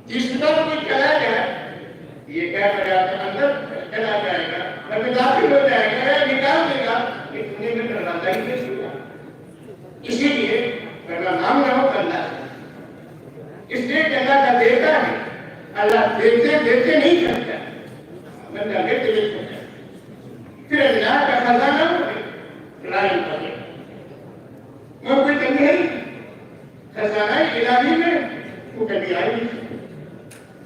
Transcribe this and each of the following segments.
اس طرح کوئی چلا جائے یہ کیا کرا اندر چلا جائے گا کبھی داخل ہو جائے گا یا نکال دے گا کہ تم نے میں دروازہ ہی نہیں چھوڑا. اسی لیے میں مانگ رہا ہوں اللہ سے اس لیے کہ اللہ کا دیتا ہے اللہ دیتے دیتے نہیں کرتا بندہ دیتے دیتے کرتا پھر اللہ کا خزانہ لائن کر دے وہ کوئی کمی ہے خزانہ الہی میں وہ کمی آئی نہیں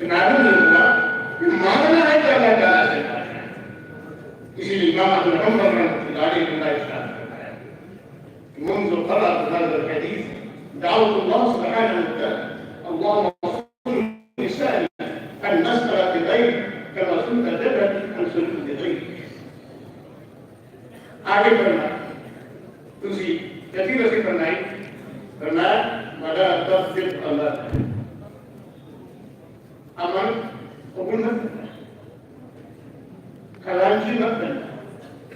معلوم نہیں ہوا کہ مانگنا ہے کہ اللہ تعالیٰ سے مانگنا ہے. اسی لیے امام ابو حنبل رحمۃ اللہ علیہ نے ارشاد فرمایا منذ قرأت هذا الحديث دعوت الله سبحانه وتعالى اللهم اسألني أن نسأل بغيرك كما سئلت دبرك أن سئلت بغيرك. آگے بڑھنا دوسری کثیر سے فرمایا مدار تصدیق اللہ امن قبول مت کرنا خزانچی مت کرنا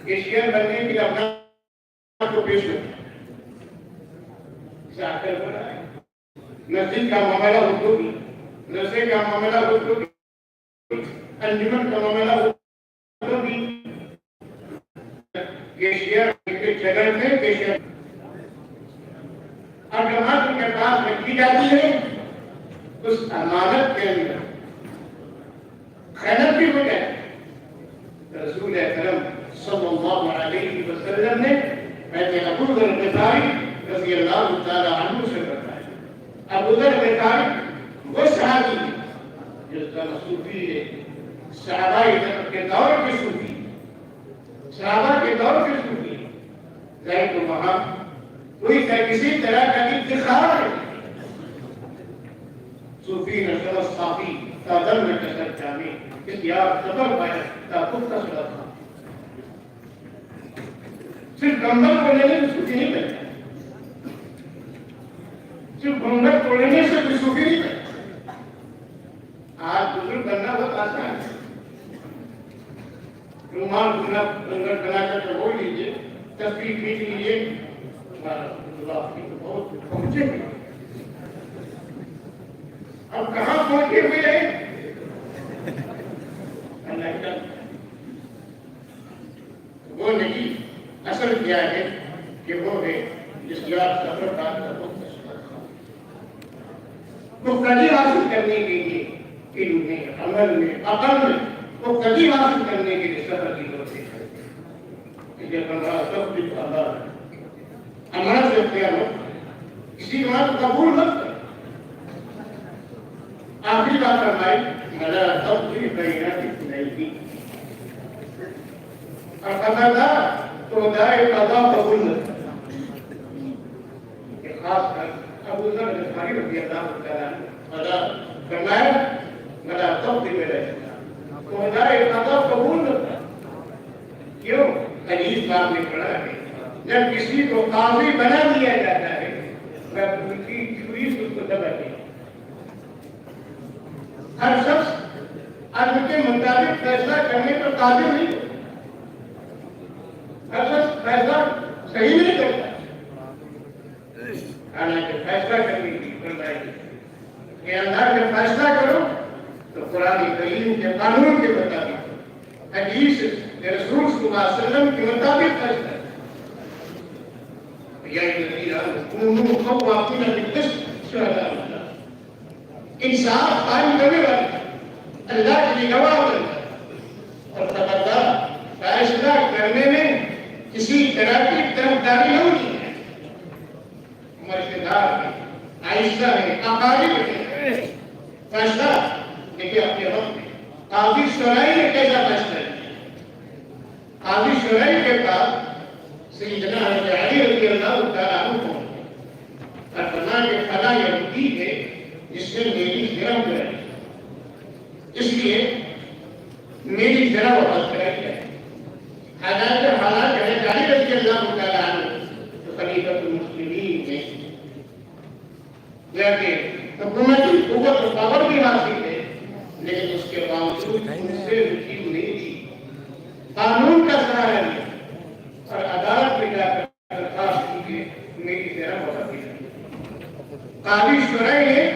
ایشین بننے کے لیے اپنا کو پیش کرنا سے آ کر بڑھا ہے مسجد کا معاملہ ہو تو بھی نشے کا معاملہ ہو تو بھی انجمن کا معاملہ ہو تو بھی کیشیئر کے جگہ میں کیشیئر امانت کے پاس رکھی جاتی ہے اس امانت کے اندر خیانت بھی ہو جائے. رسول اکرم صلی اللہ علیہ وسلم نے حضرت ابو ذر غفاری رضی اللہ تعالی عنہ سے بتایا. ابو ذر غفاری وہ صحابی جس کا صوفی ہے صحابہ کے دور کے صوفی صحابہ کے دور کے صوفی ظاہر تو وہاں کوئی کسی طرح کا افتخار ہے صوفی نشر صافی تادر میں کسر جامی اختیار صبر پایا تا خود کا صدا تھا. صرف گنبر کو لینے سے صوفی نہیں بنتا صرف گنبر کو لینے سے کوئی صوفی نہیں بنتا. آج بزرگ بننا بہت آسان ہے رومال گنگر بنا کر کے وہ لیجیے تصویر کھینچ لیجیے بہت پہنچے اب کہاں پہنچے ہوئے ہیں وہ نہیں اصل کیا ہے کہ وہ ہے جس یاد سفر کا وہ کبھی حاصل کرنے کے لیے علم میں عمل میں عقل میں وہ کبھی حاصل کرنے کے لیے سفر کی ضرورت ہے. جب ہمارا سب کچھ اللہ ہے امانت سے اختیار ہو کسی امانت قبول مت کر. آخری بات فرمائی ملا سب کی بینات نہیں کی اور خبردار تو دائے قضا قبول مت کر. خاص کر ابو ذر غفاری رضی اللہ تعالیٰ فرمایا ملا سب کی بینات تو دائے قضا قبول مت کر. کیوں حدیث باب میں پڑھا ہے جب کسی کو قاضی بنا دیا جاتا ہے میں پوری چھری سے اس کو دبا دیا. ہر شخص عدل کے مطابق فیصلہ کرنے پر قادر نہیں ہوتا. ہر شخص فیصلہ صحیح نہیں کرتا حالانکہ فیصلہ کرنے کی فرمائی کہ اللہ جب فیصلہ کرو تو قرآن کریم کے قانون کے مطابق حدیث رسول صلی اللہ علیہ وسلم کے مطابق فیصلہ انصاف قائم کرنے والے اللہ کے لیے گواہ بنتا اور خبردار فیصلہ کرنے میں کسی طرح کی طرفداری نہ ہونی ہے. رشتے دار ہے آہستہ ہے اقارب ہے فیصلہ دیکھیے اپنے وقت میں قاضی شرعی نے کیسا فیصلہ کیا. قاضی شرعی کے پاس سیدنا حضرت علی رضی اللہ تعالیٰ عنہ کو اور فرمایا کہ فلاں یہودی ہے جس نے میری جرم کرائی اس لیے میری جرم واپس کرائی ہے. حالات حضرت علی رضی اللہ تعالیٰ عنہ تو خلیفۃ المسلمین میں جا کے حکومتی قوت و پاور بھی حاصل ہے لیکن اس کے باوجود ان سے رجوع نہیں دی. قانون کا سہارا لیا اور عدالت میں جا کر درخواست کی کہ میری جرم واپس کی جائے. قاضی شرعی نے